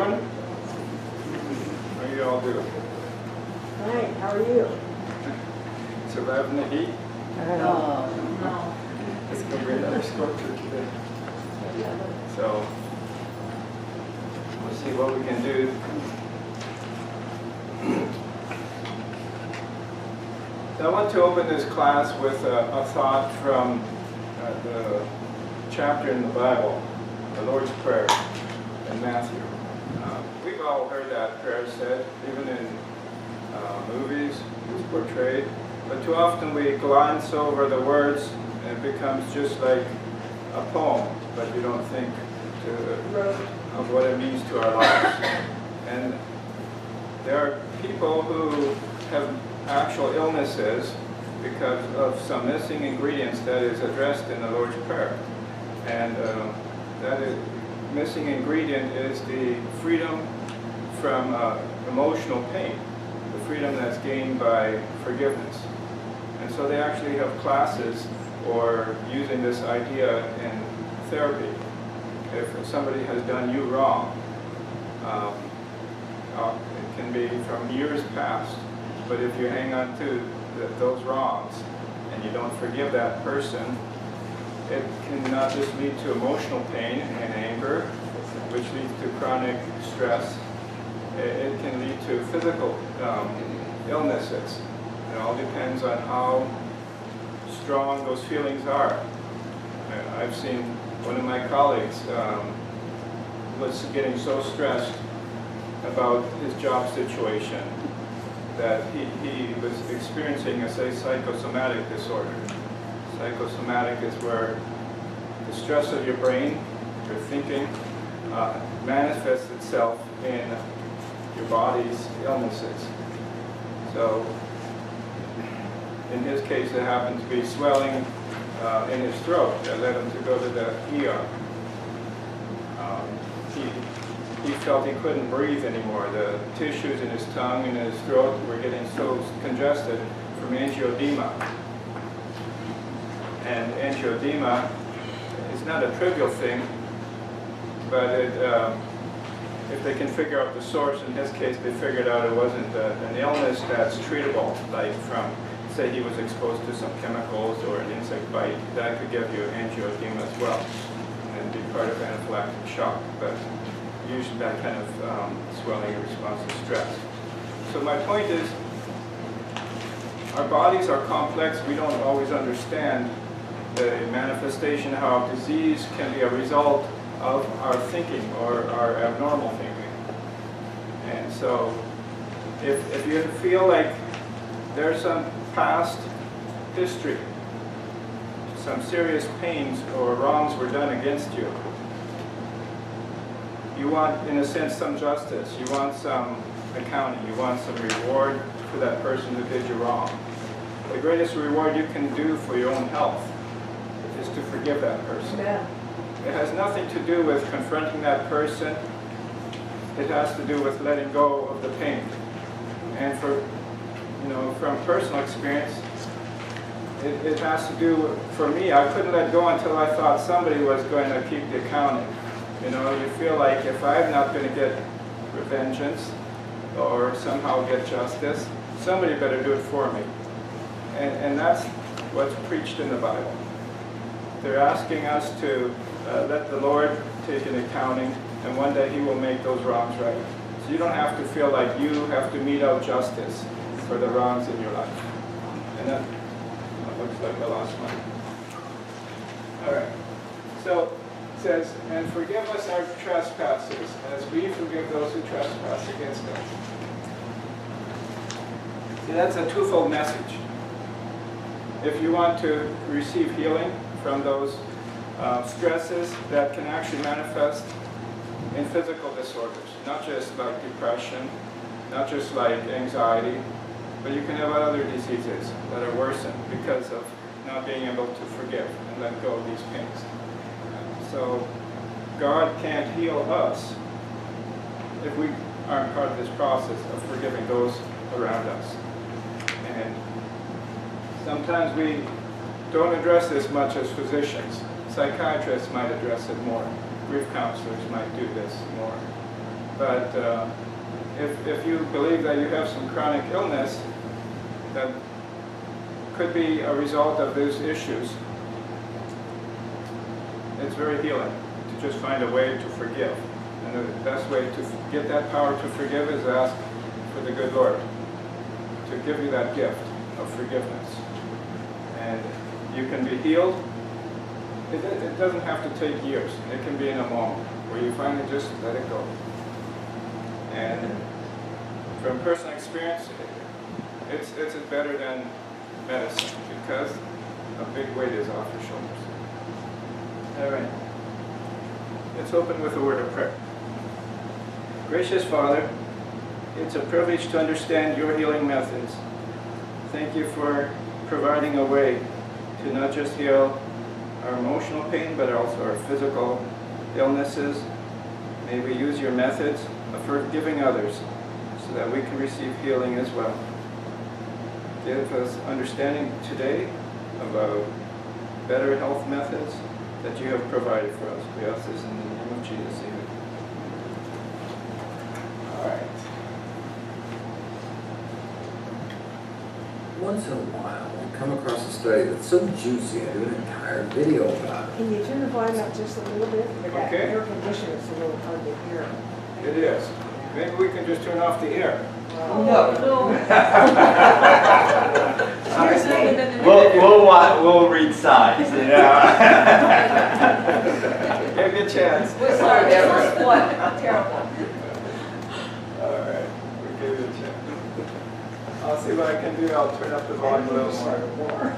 How you all doing? Hi, how are you? Surviving the heat? No. It's going to be another scorcher today. So, we'll see what we can do. So I want to open this class with a thought from the chapter in the Bible, the Lord's Prayer in Matthew. We've all heard that prayer said, even in movies, it's portrayed. But too often we glance over the words and it becomes just like a poem, but we don't think of what it means to our lives. And there are people who have actual illnesses because of some missing ingredients that is addressed in the Lord's Prayer. And missing ingredient is the freedom from emotional pain, the freedom that's gained by forgiveness. And so they actually have classes or using this idea in therapy. If somebody has done you wrong, it can be from years past, but if you hang on to those wrongs and you don't forgive that person, it can not just lead to emotional pain and anger, which leads to chronic stress. It can lead to physical illnesses. It all depends on how strong those feelings are. I've seen one of my colleagues was getting so stressed about his job situation that he was experiencing a psychosomatic disorder. Psychosomatic is where the stress of your brain, your thinking, manifests itself in your body's illnesses. So, in his case, it happened to be swelling in his throat that led him to go to the ER. He felt he couldn't breathe anymore. The tissues in his tongue and his throat were getting so congested from angioedema. And angioedema is not a trivial thing, but if they can figure out the source, in his case they figured out it wasn't an illness that's treatable, like from, say he was exposed to some chemicals or an insect bite, that could give you angioedema as well and be part of anaphylactic shock. But usually that kind of swelling responds to stress. So my point is, our bodies are complex. We don't always understand the manifestation how disease can be a result of our thinking or our abnormal thinking. And so if you feel like there's some past history, some serious pains or wrongs were done against you, you want, in a sense, some justice. You want some accounting. You want some reward for that person who did you wrong. The greatest reward you can do for your own health is to forgive that person. Yeah. It has nothing to do with confronting that person. It has to do with letting go of the pain. And from personal experience, it has to do, for me, I couldn't let go until I thought somebody was going to keep the accounting. You feel like if I'm not going to get vengeance or somehow get justice, somebody better do it for me. And that's what's preached in the Bible. They're asking us to let the Lord take an accounting, and one day He will make those wrongs right. So you don't have to feel like you have to mete out justice for the wrongs in your life. And that looks like the last one. All right. So it says, and forgive us our trespasses, as we forgive those who trespass against us. See, that's a twofold message. If you want to receive healing from those stresses that can actually manifest in physical disorders, not just like depression, not just like anxiety, but you can have other diseases that are worsened because of not being able to forgive and let go of these pains. So God can't heal us if we aren't part of this process of forgiving those around us. And sometimes we don't address this much as physicians. Psychiatrists might address it more. Grief counselors might do this more. But if you believe that you have some chronic illness that could be a result of those issues, it's very healing to just find a way to forgive. And the best way to get that power to forgive is ask for the good Lord to give you that gift of forgiveness. And you can be healed. It doesn't have to take years. It can be in a moment where you finally just let it go. And from personal experience, it's better than medicine because a big weight is off your shoulders. All right. Let's open with a word of prayer. Gracious Father, it's a privilege to understand your healing methods. Thank you for providing a way to not just heal our emotional pain, but also our physical illnesses. May we use your methods of forgiving others so that we can receive healing as well. Give us understanding today about better health methods that you have provided for us. We ask this in the name of Jesus. Amen. All right. Once in a while, I come across a study that's so juicy, I do an entire video about it. Can you turn the volume up just a little bit? With that Okay. air conditioner, it's a little hard to hear. It is. Maybe we can just turn off the air. We'll read signs. Yeah. Give you a chance. We're sorry, that was what? Terrible. All right. We'll give you a chance. I'll see what I can do. I'll turn up the volume a little more.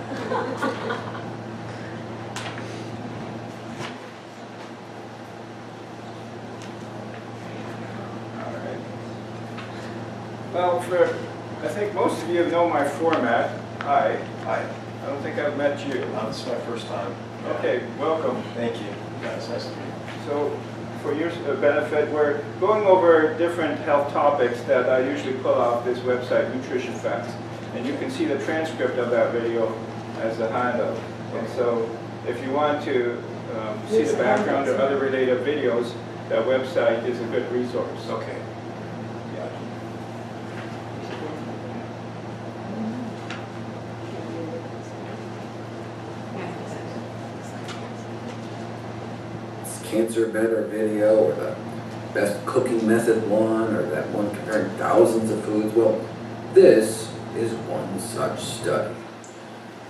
Well, I think most of you know my format. Hi. Hi. I don't think I've met you. This is my first time. Okay, welcome. Thank you. Yeah, it's nice to meet you. So, for your benefit, we're going over different health topics that I usually pull off this website, Nutrition Facts. And you can see the transcript of that video as a handout. And so, if you want to see the background or other related videos, that website is a good resource. Okay. Yeah. It's Cancer Better video, or the best cooking method one, or that one comparing thousands of foods. Well, this is one such study.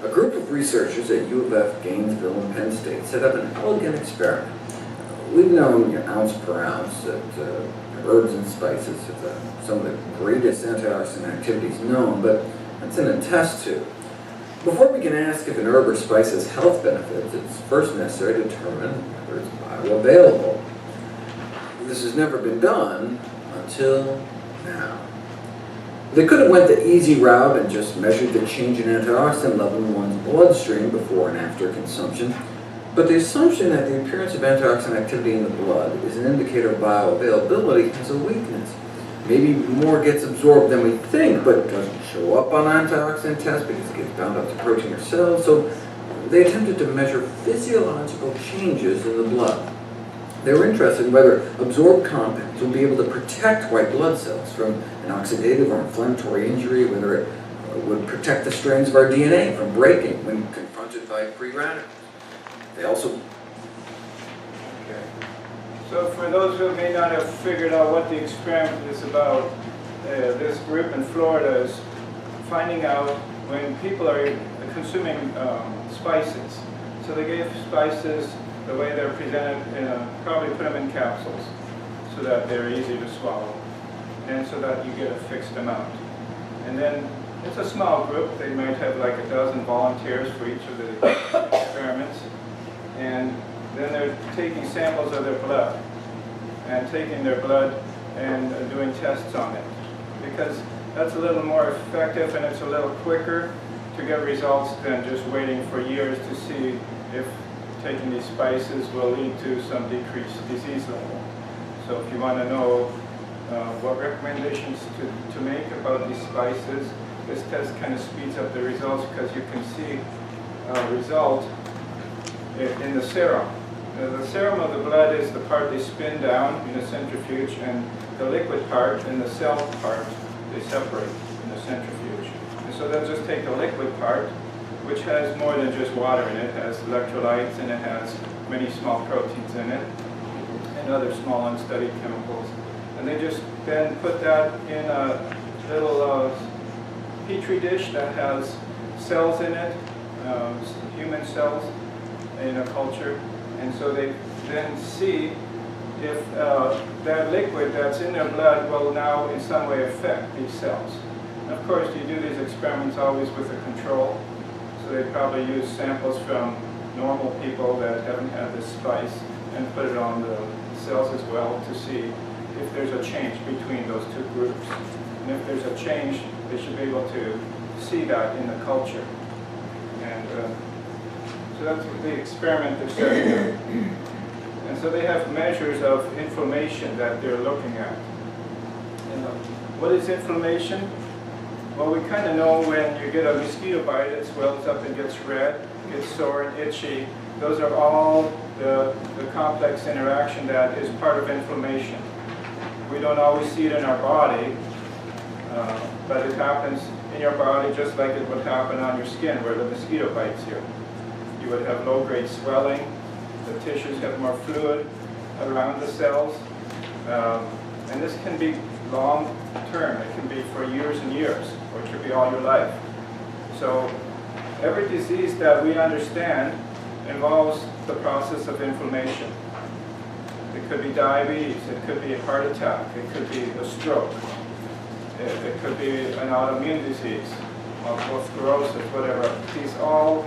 A group of researchers at U of F, Gainesville, and Penn State set up an elegant experiment. We've known ounce per ounce that herbs and spices have some of the greatest antioxidant activities known, but that's in a test tube. Before we can ask if an herb or spice has health benefits, it's first necessary to determine whether it's bioavailable. This has never been done until now. They could have went the easy route and just measured the change in antioxidant level in one's bloodstream before and after consumption, but the assumption that the appearance of antioxidant activity in the blood is an indicator of bioavailability has a weakness. Maybe more gets absorbed than we think, but doesn't show up on antioxidant tests because it gets bound up to protein or cells, so they attempted to measure physiological changes in the blood. They were interested in whether absorbed compounds would be able to protect white blood cells from an oxidative or inflammatory injury, whether it would protect the strands of our DNA from breaking when confronted by free radicals. They also... Okay. So for those who may not have figured out what the experiment is about, this group in Florida is finding out when people are consuming spices. So they gave spices the way they're presented, probably put them in capsules so that they're easy to swallow and so that you get a fixed amount. And then it's a small group. They might have like 12 volunteers for each of the experiments. And then they're taking samples of their blood and taking their blood and doing tests on it, because that's a little more effective and it's a little quicker to get results than just waiting for years to see if taking these spices will lead to some decreased disease level. So if you want to know what recommendations to make about these spices, this test kind of speeds up the results because you can see a result in the serum. The serum of the blood is the part they spin down in a centrifuge, and the liquid part and the cell part, they separate in the centrifuge. And so they'll just take the liquid part, which has more than just water in it. It has electrolytes and it has many small proteins in it and other small unstudied chemicals. And they just then put that in a little petri dish that has cells in it, human cells in a culture. And so they then see if that liquid that's in their blood will now in some way affect these cells. And of course, you do these experiments always with a control. So they probably use samples from normal people that haven't had this spice and put it on the cells as well to see if there's a change between those two groups. And if there's a change, they should be able to see that in the culture. And so that's the experiment they're starting to. And so they have measures of inflammation that they're looking at. And what is inflammation? Well, we kind of know when you get a mosquito bite, it swells up and gets red, gets sore and itchy. Those are all the complex interaction that is part of inflammation. We don't always see it in our body, but it happens in your body just like it would happen on your skin where the mosquito bites you. You would have low-grade swelling. The tissues have more fluid around the cells. And this can be long-term. It can be for years and years, or it could be all your life. So every disease that we understand involves the process of inflammation. It could be diabetes, it could be a heart attack, it could be a stroke, it could be an autoimmune disease, multiple sclerosis, whatever. These all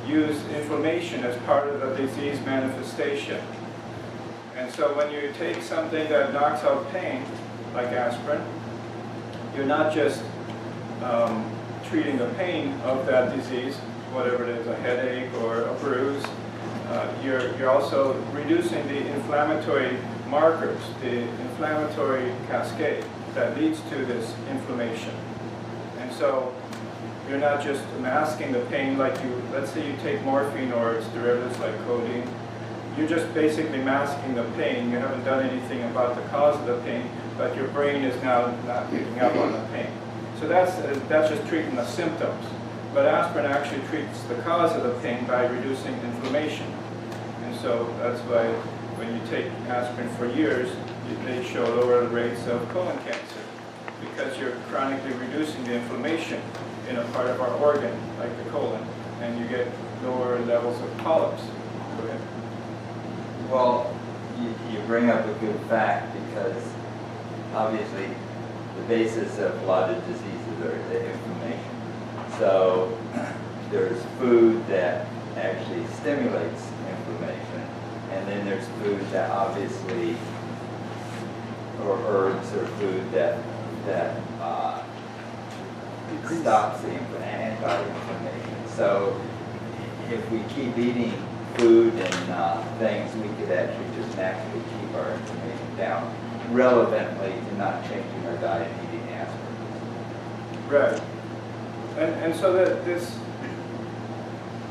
use inflammation as part of the disease manifestation. And so when you take something that knocks out pain, like aspirin, you're not just treating the pain of that disease, whatever it is, a headache or a bruise. You're also reducing the inflammatory markers, the inflammatory cascade that leads to this inflammation. And so you're not just masking the pain like let's say you take morphine or its derivatives like codeine. You're just basically masking the pain. You haven't done anything about the cause of the pain, but your brain is now not picking up on the pain. So that's just treating the symptoms. But aspirin actually treats the cause of the pain by reducing inflammation. And so that's why when you take aspirin for years, they show lower rates of colon cancer, because you're chronically reducing the inflammation in a part of our organ, like the colon, and you get lower levels of polyps. Go ahead. Well, you bring up a good fact, because obviously the basis of a lot of diseases are the inflammation. So there's food that actually stimulates inflammation, and then there's food that obviously, or herbs or food that stops the anti-inflammation. So if we keep eating food and things, we could actually just naturally keep our inflammation down, relevantly to not changing our diet and eating aspirin. Right. And so that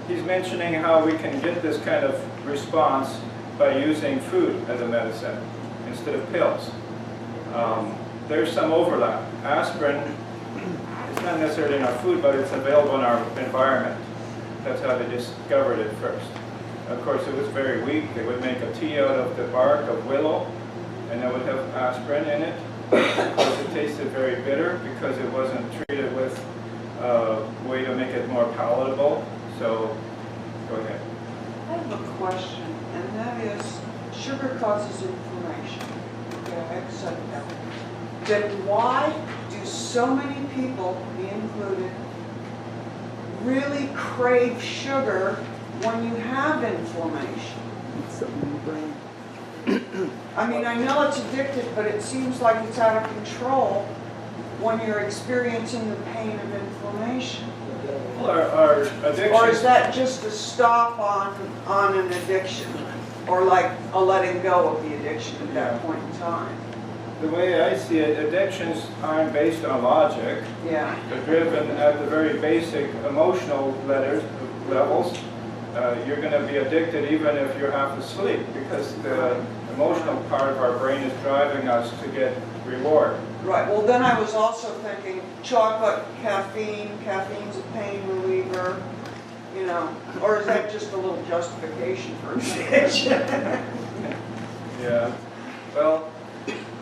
he's mentioning how we can get this kind of response by using food as a medicine instead of pills. There's some overlap. Aspirin is not necessarily in our food, but it's available in our environment. That's how they discovered it first. Of course, it was very weak. They would make a tea out of the bark of willow, and that would have aspirin in it. Of course, it tasted very bitter because it wasn't treated with a way to make it more palatable. So, go ahead. I have a question, and that is, sugar causes inflammation. Okay, so then why do so many people, me included, really crave sugar when you have inflammation? It's something in the brain. I mean, I know it's addictive, but it seems like it's out of control when you're experiencing the pain of inflammation. Well, our addiction. Or is that just a stop on an addiction? Or like a letting go of the addiction at that point in time? The way I see it, addictions aren't based on logic. Yeah. They're driven at the very basic emotional levels. You're going to be addicted even if you're half asleep, because the emotional part of our brain is driving us to get reward. Right, well, then I was also thinking chocolate, caffeine's a pain reliever, you know, or is that just a little justification for addiction? Yeah, well,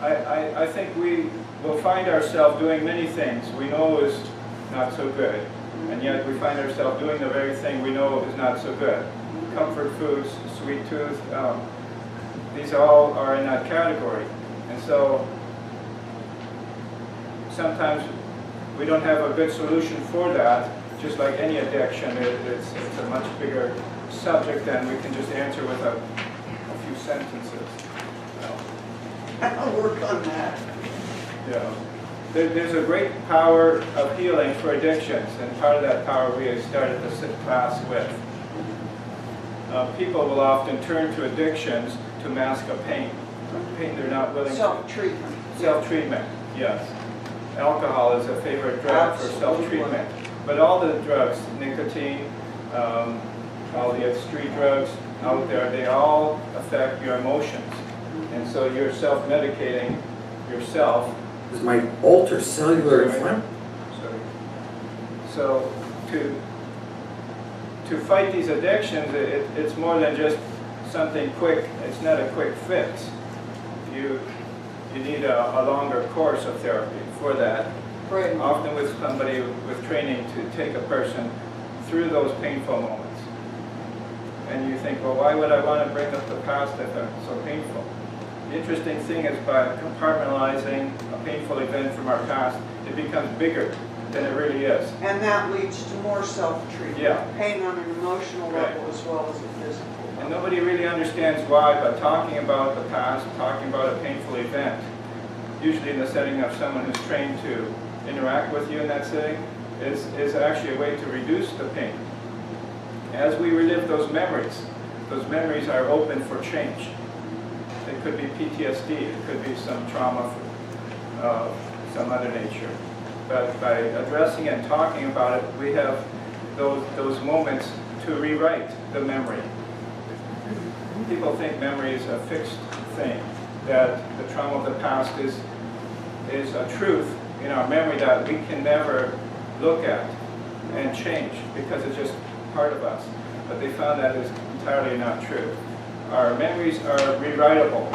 I think we will find ourselves doing many things we know is not so good, and yet we find ourselves doing the very thing we know is not so good. Comfort foods, sweet tooth, these all are in that category. And so sometimes we don't have a good solution for that. Just like any addiction, it's a much bigger subject than we can just answer with a few sentences. I'll work on that. Yeah. There's a great power of healing for addictions, and part of that power we started the class with. People will often turn to addictions to mask a pain they're not willing to. Self-treatment. Self-treatment, yes. Alcohol is a favorite drug for Absolutely. self-treatment. But all the drugs, nicotine, all the street drugs out there, they all affect your emotions. And so you're self-medicating yourself. This might alter cellular inflammation. So to fight these addictions, it's more than just something quick. It's not a quick fix. You need a longer course of therapy for that. Right. Often with somebody with training to take a person through those painful moments. And you think, well, why would I want to bring up the past if it's so painful? The interesting thing is by compartmentalizing a painful event from our past, it becomes bigger than it really is. And that leads to more self-treatment. Yeah. Pain on an emotional Right. level as well as a physical level. And nobody really understands why, but talking about the past, talking about a painful event, usually in the setting of someone who's trained to interact with you in that setting, is actually a way to reduce the pain. As we relive those memories are open for change. It could be PTSD, it could be some trauma of some other nature. But by addressing it and talking about it, we have those moments to rewrite the memory. People think memory is a fixed thing, that the trauma of the past is a truth in our memory that we can never look at and change because it's just part of us. But they found that is entirely not true. Our memories are rewritable.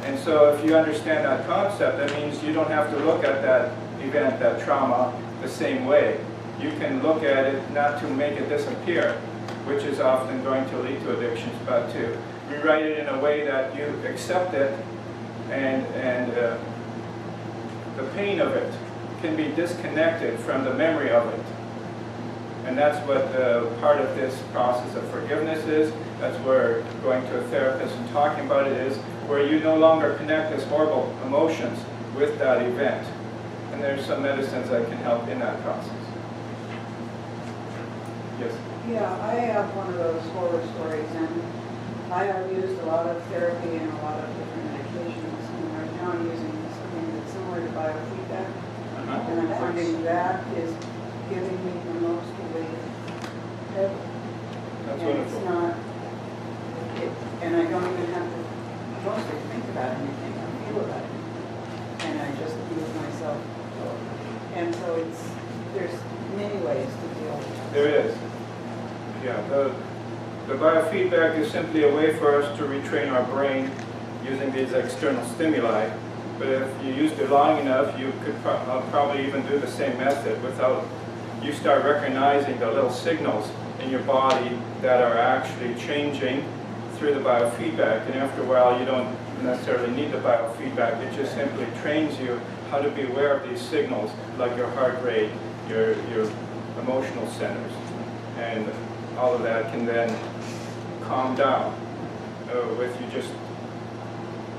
And so if you understand that concept, that means you don't have to look at that event, that trauma, the same way. You can look at it not to make it disappear, which is often going to lead to addictions, but to rewrite it in a way that you accept it and the pain of it can be disconnected from the memory of it. And that's what part of this process of forgiveness is. That's where going to a therapist and talking about it is, where you no longer connect these horrible emotions with that event. And there's some medicines that can help in that process. Yes? Yeah, I have one of those horror stories, and I have used a lot of therapy and a lot of different medications, and right now I'm using something that's similar to biofeedback, and I'm finding that is giving me the most relief ever. That's And wonderful. it's not, and I don't even have to mostly think about anything or feel about it, and I just use myself. And so there's many ways to deal with it. There is. Yeah, the biofeedback is simply a way for us to retrain our brain using these external stimuli. But if you used it long enough, you could probably even do the same method without, you start recognizing the little signals in your body that are actually changing through the biofeedback. And after a while, you don't necessarily need the biofeedback. It just simply trains you how to be aware of these signals, like your heart rate, your emotional centers. And all of that can then calm down with you just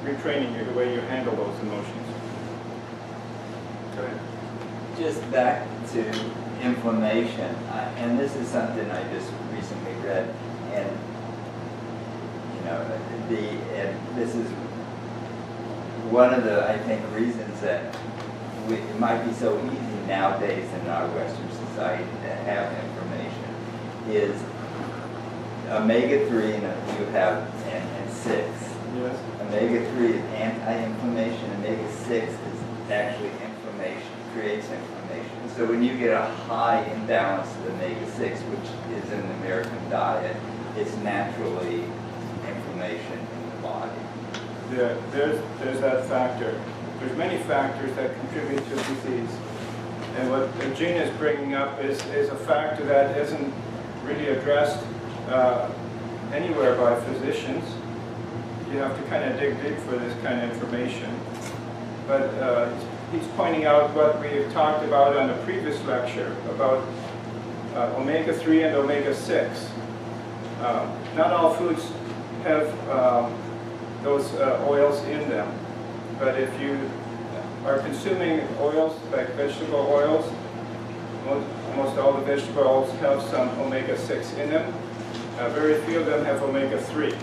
retraining you the way you handle those emotions. Go ahead. Just back to inflammation, and this is something I just recently read, and and this is one of the, I think, reasons that it might be so easy nowadays in our Western society to have inflammation is omega-3 and you have and 6. Yes. Omega-3 is anti-inflammation, omega-6 is actually inflammation, creates inflammation. So when you get a high imbalance of omega-6, which is in the American diet, it's naturally inflammation in the body. There's that factor. There's many factors that contribute to disease. And what Gina is bringing up is a factor that isn't really addressed anywhere by physicians. You have to kind of dig deep for this kind of information. But he's pointing out what we have talked about on a previous lecture about omega-3 and omega-6. Not all foods have those oils in them, but if you are consuming oils like vegetable oils, almost all the vegetable oils have some omega-6 in them. Very few of them have omega-3.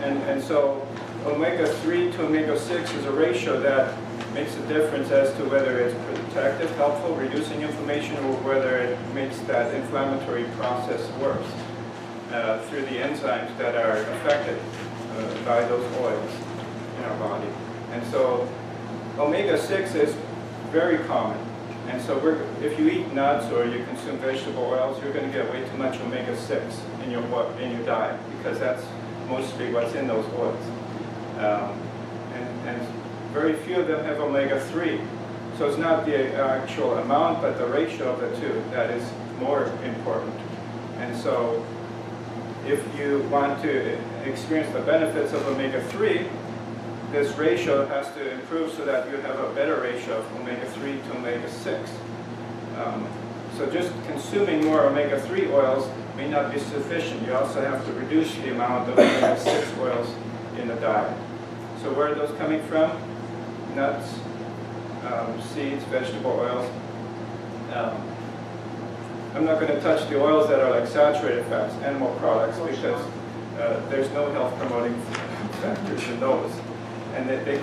And so omega-3 to omega-6 is a ratio that makes a difference as to whether it's protective, helpful, reducing inflammation, or whether it makes that inflammatory process worse through the enzymes that are affected by those oils in our body. And so omega-6 is very common. And so if you eat nuts or you consume vegetable oils, you're going to get way too much omega-6 in your diet, because that's mostly what's in those oils. And very few of them have omega-3. So it's not the actual amount, but the ratio of the two that is more important. And so if you want to experience the benefits of omega-3, this ratio has to improve so that you have a better ratio of omega-3 to omega-6. So just consuming more omega-3 oils may not be sufficient. You also have to reduce the amount of omega-6 oils in the diet. So where are those coming from? Nuts, seeds, vegetable oils. I'm not going to touch the oils that are like saturated fats, animal products, because there's no health promoting factors in those. And they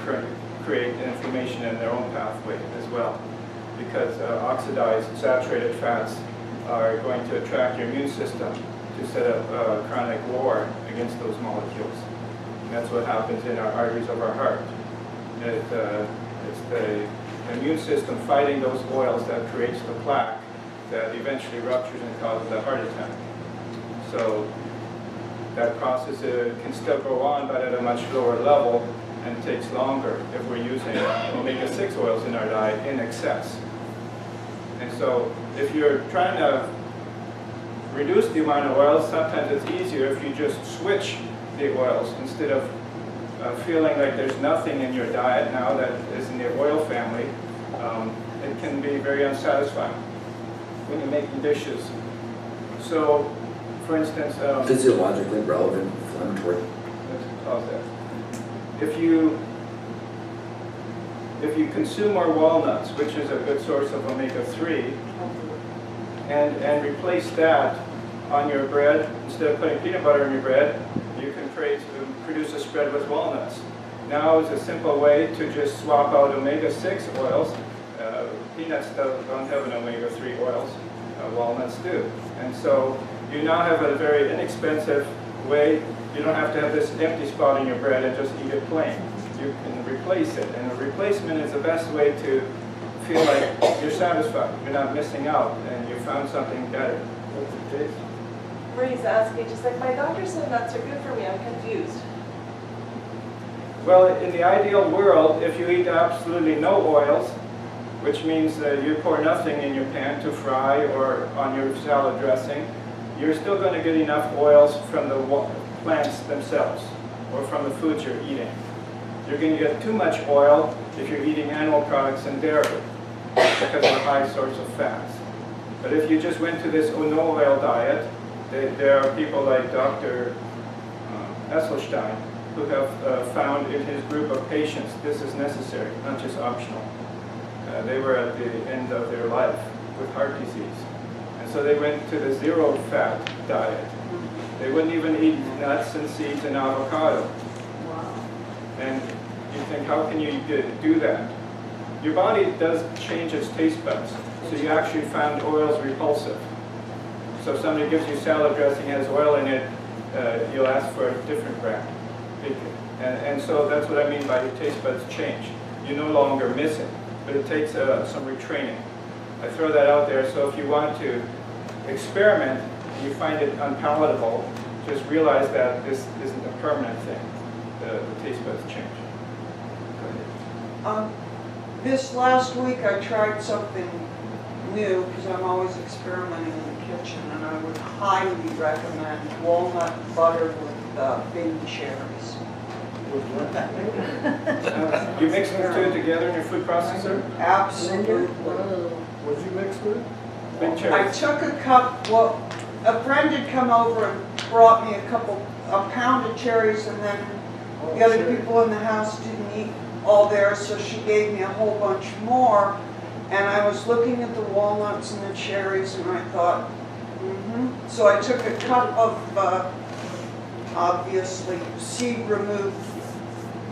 create inflammation in their own pathway as well, because oxidized saturated fats are going to attract your immune system to set up chronic war against those molecules. And that's what happens in our arteries of our heart. It's the immune system fighting those oils that creates the plaque that eventually ruptures and causes a heart attack. So that process can still go on, but at a much lower level, and takes longer if we're using omega-6 oils in our diet in excess. And so if you're trying to reduce the amount of oils, sometimes it's easier if you just switch the oils instead of feeling like there's nothing in your diet now that is in the oil family. It can be very unsatisfying when you're making dishes. So, for instance, physiologically relevant inflammatory. let's pause that. If you consume more walnuts, which is a good source of omega-3, and replace that on your bread, instead of putting peanut butter in your bread, you can produce a spread with walnuts. Now is a simple way to just swap out omega-6 oils. Peanuts don't have an omega-3 oils, walnuts do. And so you now have a very inexpensive way. You don't have to have this empty spot in your bread and just eat it plain. You can replace it. And a replacement is the best way to feel like you're satisfied. You're not missing out and you found something better. What's it taste? Marie's asking, just like, my doctor said nuts are good for me, I'm confused. Well, in the ideal world, if you eat absolutely no oils, which means that you pour nothing in your pan to fry or on your salad dressing, you're still going to get enough oils from the plants themselves or from the foods you're eating. You're going to get too much oil if you're eating animal products and dairy because of the high source of fats. But if you just went to this no oil diet, there are people like Dr. Esselstein who have found in his group of patients this is necessary, not just optional. They were at the end of their life with heart disease. And so they went to the zero fat diet. They wouldn't even eat nuts and seeds and avocado. Wow. And you think, how can you do that? Your body does change its taste buds. So you actually found oils repulsive. So if somebody gives you salad dressing has oil in it, you'll ask for a different brand. And so that's what I mean by your taste buds change. You no longer miss it, but it takes some retraining. I throw that out there, so if you want to experiment and you find it unpalatable, just realize that this isn't a permanent thing. The taste buds change. Go ahead. This last week I tried something new because I'm always experimenting in the kitchen, and I would highly recommend walnut butter with Bing cherries. You mix the two together in your food processor? Absolutely. What'd you mix with? Big I cherries. took a cup, well, a friend had come over and brought me a pound of cherries, and then the other people in the house didn't eat all theirs, so she gave me a whole bunch more. And I was looking at the walnuts and the cherries, and I thought, So I took a cup of, obviously, seed-removed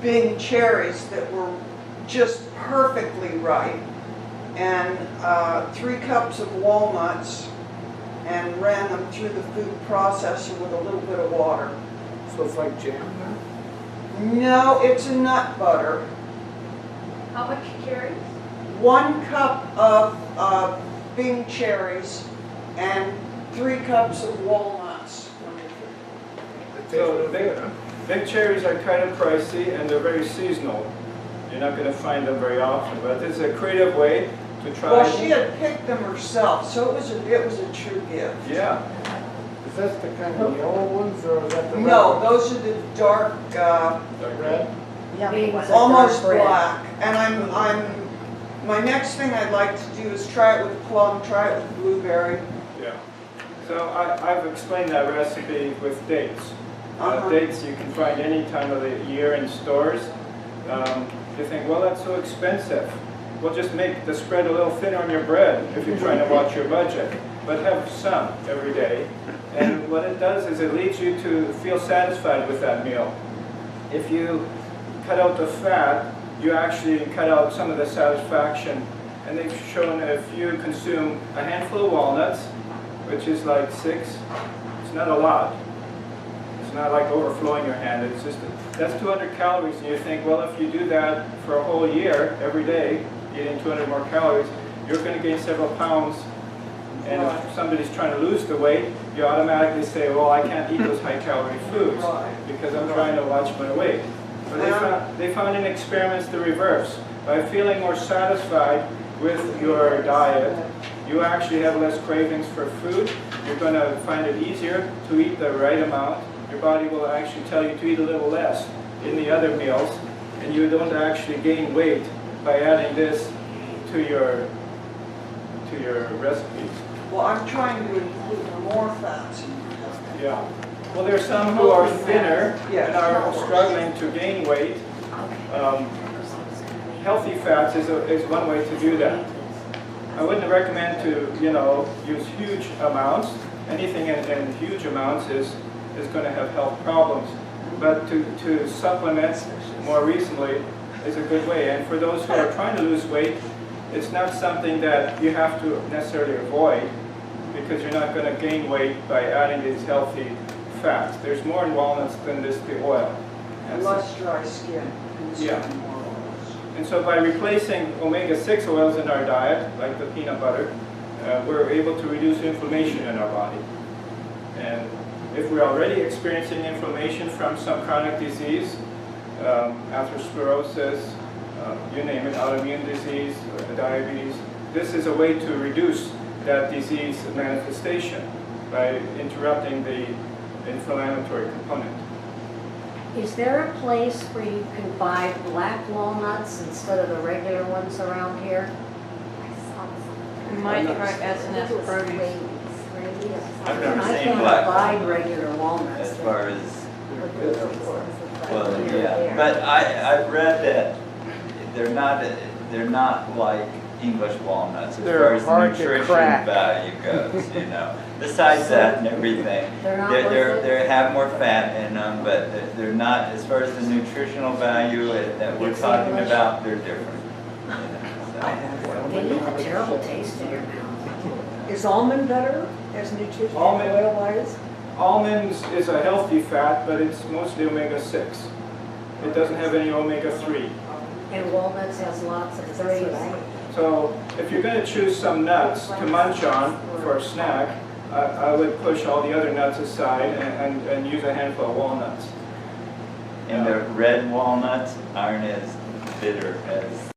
Bing cherries that were just perfectly ripe, and 3 cups of walnuts, and ran them through the food processor with a little bit of water. So it's like jam now? No, it's a nut butter. How much cherries? 1 cup of Bing cherries and 3 cups of walnuts. So big cherries are kind of pricey and they're very seasonal. You're not going to find them very often, but it's a creative way to try. Well, she had picked them herself, so it was a true gift. Yeah. Is that the kind of yellow ones, or is that the red No, ones? those are the dark, Red? almost black. And my next thing I'd like to do is try it with plum, try it with blueberry. Yeah. So I've explained that recipe with dates. Uh-huh. Dates you can find any time of the year in stores. You think, well, that's so expensive. Well, just make the spread a little thinner on your bread if you're trying to watch your budget. But have some every day. And what it does is it leads you to feel satisfied with that meal. If you cut out the fat, you actually cut out some of the satisfaction. And they've shown that if you consume a handful of walnuts, which is like 6, it's not a lot. It's not like overflowing your hand. It's just, that's 200 calories. And you think, well, if you do that for a whole year, every day, eating 200 more calories, you're going to gain several pounds. And if somebody's trying to lose the weight, you automatically say, well, I can't eat those high-calorie foods because I'm trying to watch my weight. But they found in experiments the reverse. By feeling more satisfied with your diet, you actually have less cravings for food. You're going to find it easier to eat the right amount. Your body will actually tell you to eat a little less in the other meals, and you don't actually gain weight by adding this to your recipes. Well, I'm trying to include more fats in my diet. Yeah. Well, there are some who are thinner Yes. and are struggling to gain weight. Healthy fats is one way to do that. I wouldn't recommend to, use huge amounts. Anything in huge amounts is going to have health problems. But to supplement more reasonably is a good way. And for those who are trying to lose weight, it's not something that you have to necessarily avoid, because you're not going to gain weight by adding these healthy fats. There's more in walnuts than just the oil. And less dry skin. Yeah. And so by replacing omega-6 oils in our diet, like the peanut butter, we're able to reduce inflammation in our body. And if we're already experiencing inflammation from some chronic disease, atherosclerosis, you name it, autoimmune disease, diabetes, this is a way to reduce that disease manifestation by interrupting the inflammatory component. Is there a place where you can buy black walnuts instead of the regular ones around here? You might try S&S produce. I've never I seen can't black buy walnuts regular walnuts. as far as, well, yeah. But I've read that they're not like English walnuts as They're far hard as to the nutrition crack. value goes, Besides that and everything, They're not worth it? they have more fat in them, but they're not, as far as the nutritional value that we're It's talking English. about, they're different. They leave a terrible taste in your mouth. Is almond butter as nutritional Almond- oil-wise? Almonds is a healthy fat, but it's mostly omega-6. It doesn't have any omega-3. And walnuts has lots of threes. So if you're going to choose some nuts to munch on for a snack, I would push all the other nuts aside and use a handful of walnuts. And the red walnuts aren't as bitter as